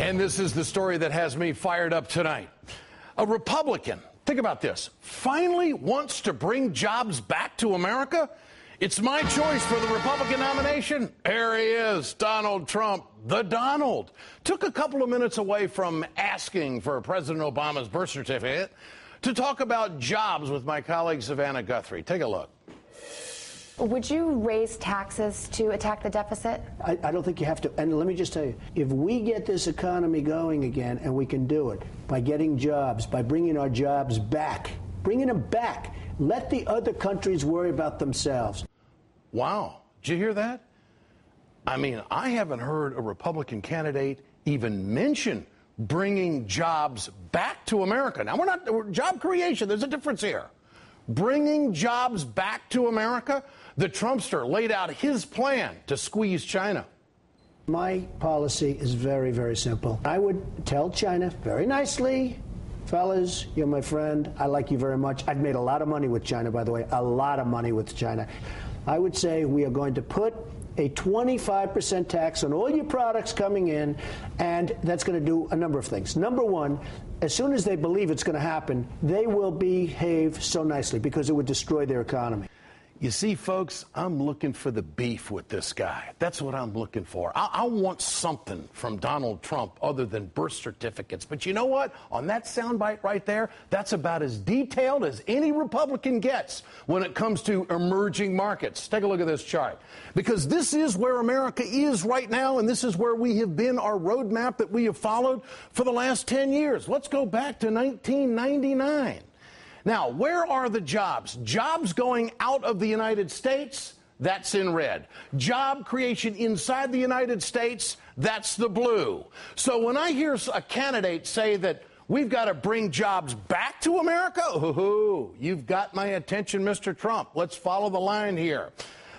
And this is the story that has me fired up tonight. A Republican, think about this, finally wants to bring jobs back to America. It's my choice for the Republican nomination. There he is, Donald Trump, the Donald. Took a couple of minutes away from asking for President Obama's birth certificate to talk about jobs with my colleague Savannah Guthrie. Take a look. Would you raise taxes to attack the deficit? I don't think you have to. And let me just tell you, if we get this economy going again, and we can do it by getting jobs, by bringing our jobs back, bringing them back, let the other countries worry about themselves. Wow. Did you hear that? I mean, I haven't heard a Republican candidate even mention bringing jobs back to America. Now, we're job creation. There's a difference here. Bringing jobs back to America. The Trumpster laid out his plan to squeeze China. My policy is very, very simple. I would tell China very nicely, fellas, you're my friend. I like you very much. I've made a lot of money with China, by the way, a lot of money with China. I would say we are going to put a 25% tax on all your products coming in, and that's going to do a number of things. Number one, as soon as they believe it's going to happen, they will behave so nicely because it would destroy their economy. You see, folks, I'm looking for the beef with this guy. That's what I'm looking for. I want something from Donald Trump other than birth certificates. But you know what? On that soundbite right there, that's about as detailed as any Republican gets when it comes to emerging markets. Take a look at this chart. Because this is where America is right now, and this is where we have been, our roadmap that we have followed for the last 10 years. Let's go back to 1999. Now, where are the jobs? Jobs going out of the United States, that's in red. Job creation inside the United States, that's the blue. So when I hear a candidate say that we've got to bring jobs back to America, ooh, you've got my attention, Mr. Trump. Let's follow the line here.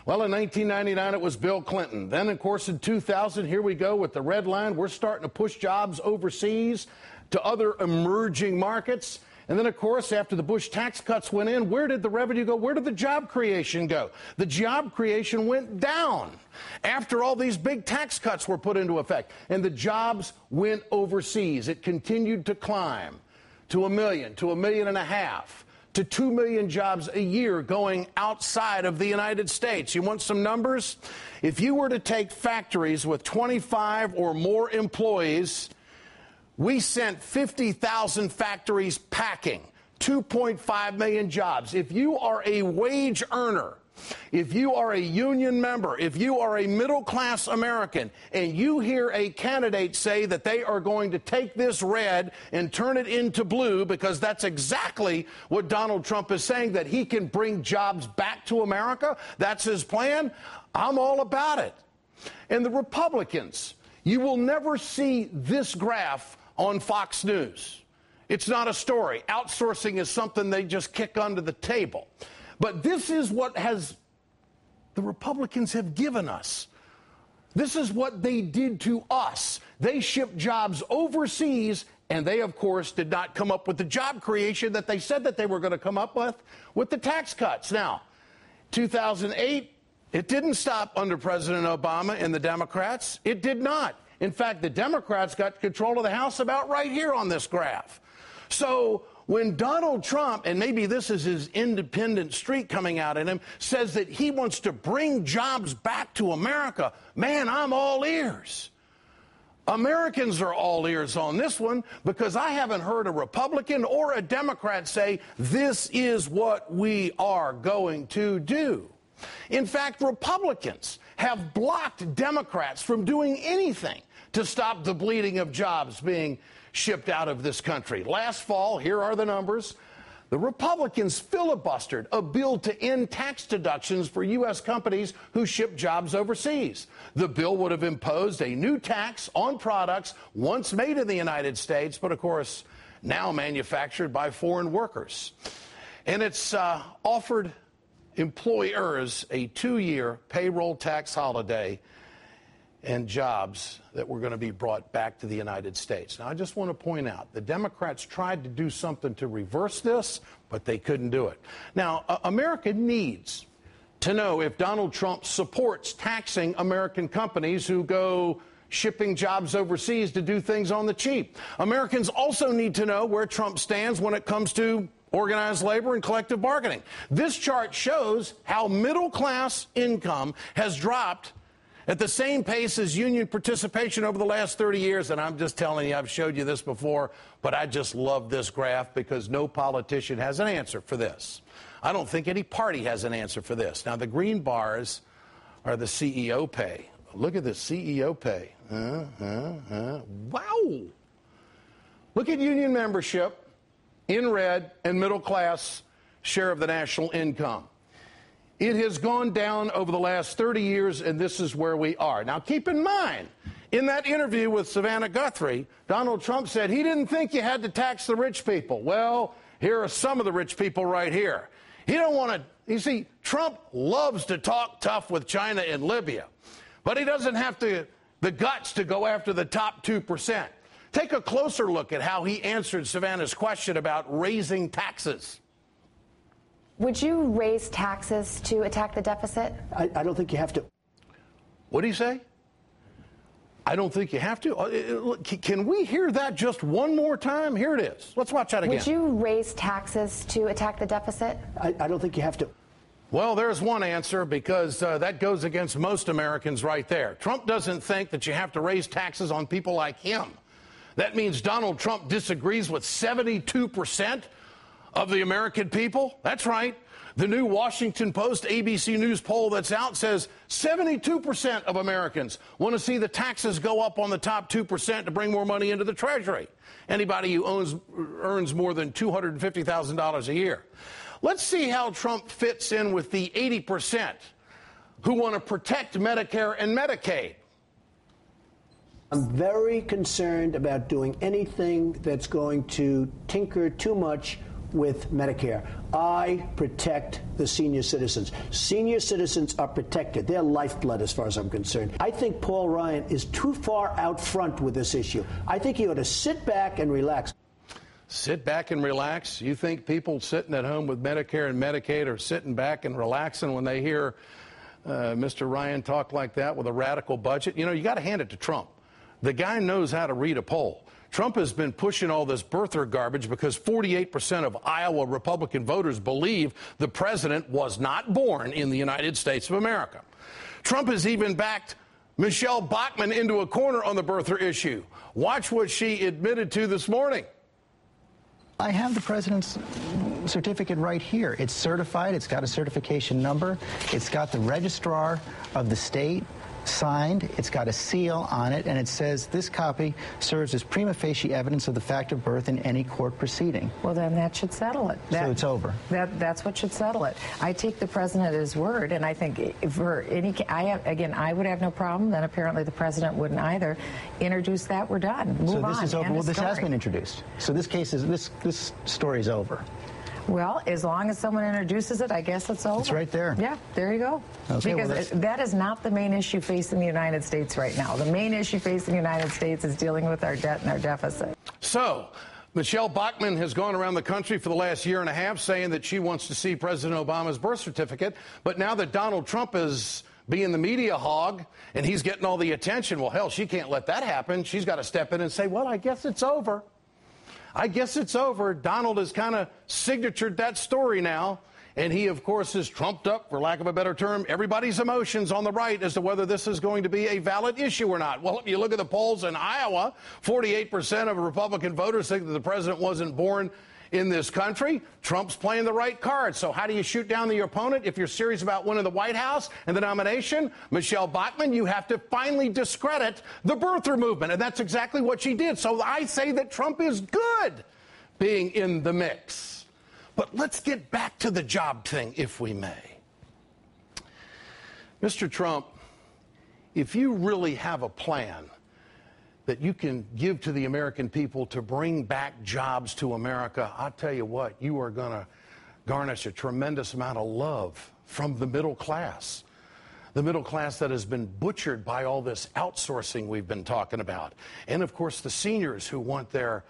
Well, in 1999, it was Bill Clinton. Then, of course, in 2000, here we go with the red line. We're starting to push jobs overseas to other emerging markets. And then, of course, after the Bush tax cuts went in, where did the revenue go? Where did the job creation go? The job creation went down after all these big tax cuts were put into effect. And the jobs went overseas. It continued to climb to 1 million, to 1.5 million, to 2 million jobs a year going outside of the United States. You want some numbers? If you were to take factories with 25 or more employees, we sent 50,000 factories packing, 2.5 million jobs. If you are a wage earner, if you are a union member, if you are a middle-class American, and you hear a candidate say that they are going to take this red and turn it into blue, because that's exactly what Donald Trump is saying, that he can bring jobs back to America, that's his plan, I'm all about it. And the Republicans, you will never see this graph on Fox News. It's not a story. Outsourcing is something they just kick under the table. But this is what the Republicans have given us. This is what they did to us. They shipped jobs overseas, and they, of course, did not come up with the job creation that they said that they were going to come up with the tax cuts. Now, 2008, it didn't stop under President Obama and the Democrats. It did not. In fact, the Democrats got control of the House about right here on this graph. So when Donald Trump, and maybe this is his independent streak coming out in him, says that he wants to bring jobs back to America, man, I'm all ears. Americans are all ears on this one, because I haven't heard a Republican or a Democrat say this is what we are going to do. In fact, Republicans have blocked Democrats from doing anything to stop the bleeding of jobs being shipped out of this country. Last fall, here are the numbers. The Republicans filibustered a bill to end tax deductions for U.S. companies who ship jobs overseas. The bill would have imposed a new tax on products once made in the United States, but of course, now manufactured by foreign workers. And it's offered employers a 2-year payroll tax holiday and jobs that were going to be brought back to the United States. Now, I just want to point out, the Democrats tried to do something to reverse this, but they couldn't do it. Now, America needs to know if Donald Trump supports taxing American companies who go shipping jobs overseas to do things on the cheap. Americans also need to know where Trump stands when it comes to organized labor and collective bargaining. This chart shows how middle-class income has dropped at the same pace as union participation over the last 30 years. And I'm just telling you, I've showed you this before, but I just love this graph because no politician has an answer for this. I don't think any party has an answer for this. Now, the green bars are the CEO pay. Look at the CEO pay. Wow. Look at union membership in red and middle class share of the national income. It has gone down over the last 30 years, and this is where we are. Now, keep in mind, in that interview with Savannah Guthrie, Donald Trump said he didn't think you had to tax the rich people. Well, here are some of the rich people right here. He don't want to, you see, Trump loves to talk tough with China and Libya, but he doesn't have the guts to go after the top 2%. Take a closer look at how he answered Savannah's question about raising taxes. Would you raise taxes to attack the deficit? I don't think you have to. What do you say? I don't think you have to. Can we hear that just one more time? Here it is. Let's watch that again. Would you raise taxes to attack the deficit? I don't think you have to. Well, there's one answer, because that goes against most Americans right there. Trump doesn't think that you have to raise taxes on people like him. That means Donald Trump disagrees with 72% of the American people. That's right. The new Washington Post ABC News poll that's out says 72% of Americans want to see the taxes go up on the top 2% to bring more money into the Treasury. Anybody who earns more than $250,000 a year. Let's see how Trump fits in with the 80% who want to protect Medicare and Medicaid. I'm very concerned about doing anything that's going to tinker too much with Medicare. I protect the senior citizens. Senior citizens are protected. They're lifeblood as far as I'm concerned. I think Paul Ryan is too far out front with this issue. I think he ought to sit back and relax. Sit back and relax? You think people sitting at home with Medicare and Medicaid are sitting back and relaxing when they hear Mr. Ryan talk like that with a radical budget? You know, you got to hand it to Trump. The guy knows how to read a poll. Trump has been pushing all this birther garbage because 48% of Iowa Republican voters believe the president was not born in the United States of America. Trump has even backed Michelle Bachmann into a corner on the birther issue. Watch what she admitted to this morning. I have the president's certificate right here. It's certified. It's got a certification number. It's got the registrar of the state signed. It's got a seal on it, and it says this copy serves as prima facie evidence of the fact of birth in any court proceeding. Well, then that should settle it. So it's over. That's what should settle it. I take the president at his word, and I think for any, I would have no problem. Then apparently the president wouldn't either. Introduce that. We're done. Move on. So this is over. End Well, of this has story. been introduced. So this case is this story is over. Well, as long as someone introduces it, I guess it's over. It's right there. Yeah, there you go. Okay, because that is not the main issue facing the United States right now. The main issue facing the United States is dealing with our debt and our deficit. So, Michelle Bachmann has gone around the country for the last year and a half saying that she wants to see President Obama's birth certificate. But now that Donald Trump is being the media hog and he's getting all the attention, well, hell, she can't let that happen. She's got to step in and say, well, I guess it's over. I guess it's over. Donald has kind of signatured that story now. And he, of course, has trumped up, for lack of a better term, everybody's emotions on the right as to whether this is going to be a valid issue or not. Well, if you look at the polls in Iowa, 48% of Republican voters think that the president wasn't born in this country. Trump's playing the right card. So how do you shoot down the opponent? If you're serious about winning the White House and the nomination, Michelle Bachmann, you have to finally discredit the birther movement. And that's exactly what she did. So I say that Trump is good being in the mix. But let's get back to the job thing, if we may. Mr. Trump, if you really have a plan that you can give to the American people to bring back jobs to America, I'll tell you what, you are going to garnish a tremendous amount of love from the middle class. The middle class that has been butchered by all this outsourcing we've been talking about. And, of course, the seniors who want their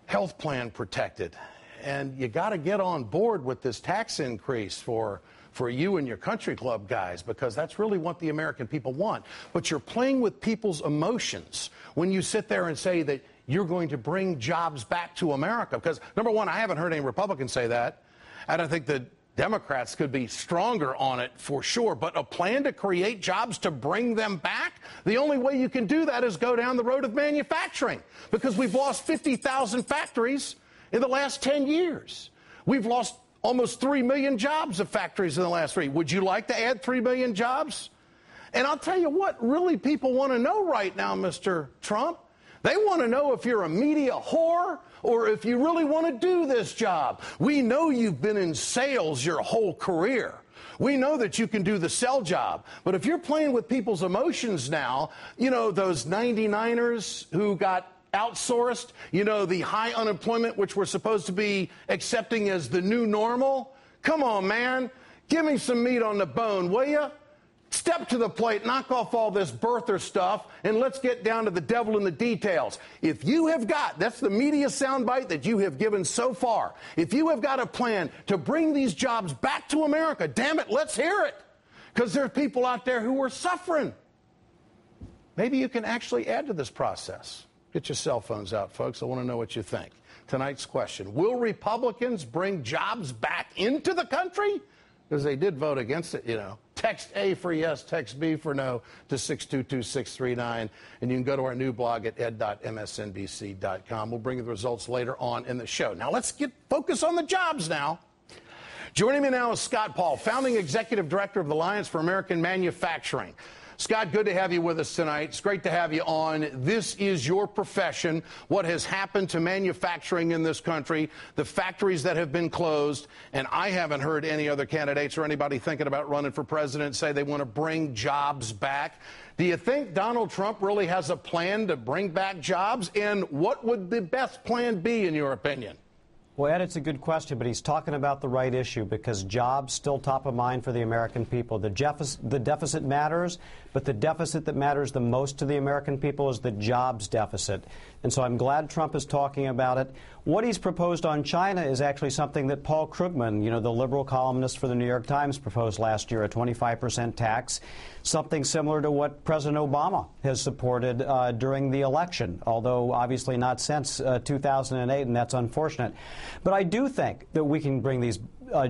health plan protected. And you got to get on board with this tax increase for for you and your country club guys, because that's really what the American people want. But you're playing with people's emotions when you sit there and say that you're going to bring jobs back to America. Because, number one, I haven't heard any Republicans say that. I don't think that Democrats could be stronger on it for sure. But a plan to create jobs to bring them back? The only way you can do that is go down the road of manufacturing, because we've lost 50,000 factories in the last 10 years. We've lost almost 3 million jobs of factories in the last 3. Would you like to add 3 million jobs? And I'll tell you what really people want to know right now, Mr. Trump. They want to know if you're a media whore or if you really want to do this job. We know you've been in sales your whole career. We know that you can do the sell job. But if you're playing with people's emotions now, you know, those 99ers who got outsourced, you know, the high unemployment, which we're supposed to be accepting as the new normal. Come on, man. Give me some meat on the bone, will you? Step to the plate, knock off all this birther stuff, and let's get down to the devil in the details. If you have got, that's the media soundbite that you have given so far, if you have got a plan to bring these jobs back to America, damn it, let's hear it. Because there are people out there who are suffering. Maybe you can actually add to this process. Get your cell phones out, folks. I want to know what you think. Tonight's question: will Republicans bring jobs back into the country? Because they did vote against it, you know. Text A for yes, text B for no to 622-639. And you can go to our new blog at ed.msnbc.com. We'll bring you the results later on in the show. Now let's focus on the jobs now. Joining me now is Scott Paul, founding executive director of the Alliance for American Manufacturing. Scott, good to have you with us tonight. It's great to have you on. This is your profession. What has happened to manufacturing in this country, the factories that have been closed, and I haven't heard any other candidates or anybody thinking about running for president say they want to bring jobs back. Do you think Donald Trump really has a plan to bring back jobs? And what would the best plan be, in your opinion? Well, Ed, it's a good question, but he's talking about the right issue, because jobs still top of mind for the American people. The deficit matters, but the deficit that matters the most to the American people is the jobs deficit. And so I'm glad Trump is talking about it. What he's proposed on China is actually something that Paul Krugman, you know, the liberal columnist for the New York Times, proposed last year, a 25% tax, something similar to what President Obama has supported during the election, although obviously not since 2008, and that's unfortunate. But I do think that we can bring these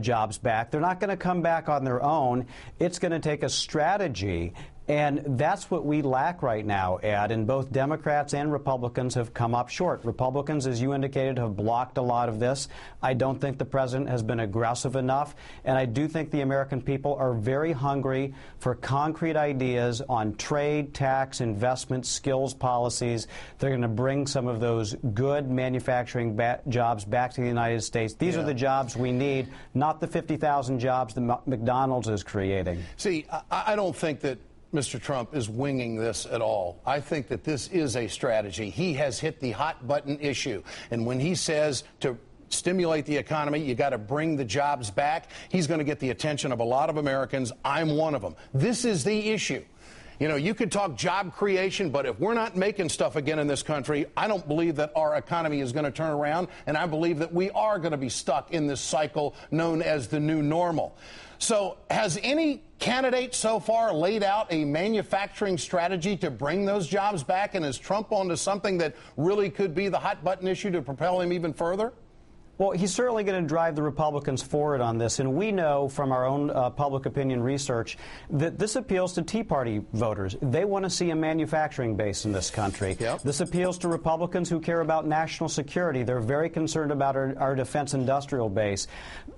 jobs back. They're not going to come back on their own. It's going to take a strategy. And that's what we lack right now, Ed, and both Democrats and Republicans have come up short. Republicans, as you indicated, have blocked a lot of this. I don't think the president has been aggressive enough, and I do think the American people are very hungry for concrete ideas on trade, tax, investment, skills policies. They're going to bring some of those good manufacturing jobs back to the United States. These are the jobs we need, not the 50,000 jobs that McDonald's is creating. See, I don't think that Mr. Trump is winging this at all. I think that this is a strategy. He has hit the hot button issue. And when he says to stimulate the economy, you got to bring the jobs back, he's going to get the attention of a lot of Americans. I'm one of them. This is the issue. You know, you could talk job creation, but if we're not making stuff again in this country, I don't believe that our economy is going to turn around, and I believe that we are going to be stuck in this cycle known as the new normal. So has any candidate so far laid out a manufacturing strategy to bring those jobs back, and is Trump onto something that really could be the hot button issue to propel him even further? Well, he's certainly going to drive the Republicans forward on this, and we know from our own public opinion research that this appeals to Tea Party voters. They want to see a manufacturing base in this country. Yep. This appeals to Republicans who care about national security. They're very concerned about our defense industrial base.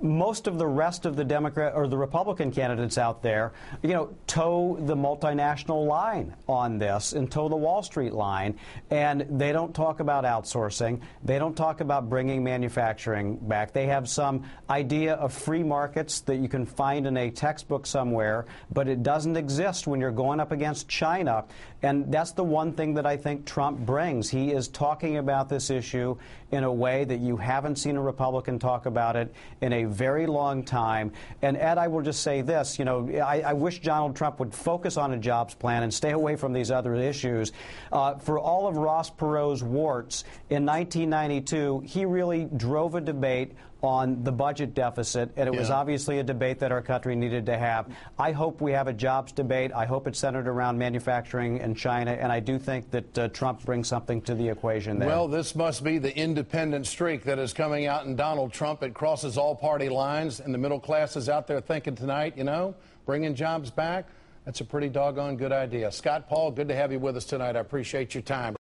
Most of the rest of the Democrat or the Republican candidates out there, you know, toe the multinational line on this and toe the Wall Street line, and they don't talk about outsourcing. They don't talk about bringing manufacturing back. They have some idea of free markets that you can find in a textbook somewhere, but it doesn't exist when you're going up against China. And that's the one thing that I think Trump brings. He is talking about this issue in a way that you haven't seen a Republican talk about it in a very long time. And Ed, I will just say this, you know, I wish Donald Trump would focus on a jobs plan and stay away from these other issues. For all of Ross Perot's warts, in 1992, he really drove a debate on the budget deficit, and it was obviously a debate that our country needed to have. I hope we have a jobs debate. I hope it's centered around manufacturing in China, and I do think that Trump brings something to the equation there. Well, this must be the independent streak that is coming out in Donald Trump. It crosses all party lines, and the middle class is out there thinking tonight, you know, bringing jobs back, that's a pretty doggone good idea. Scott Paul, good to have you with us tonight. I appreciate your time.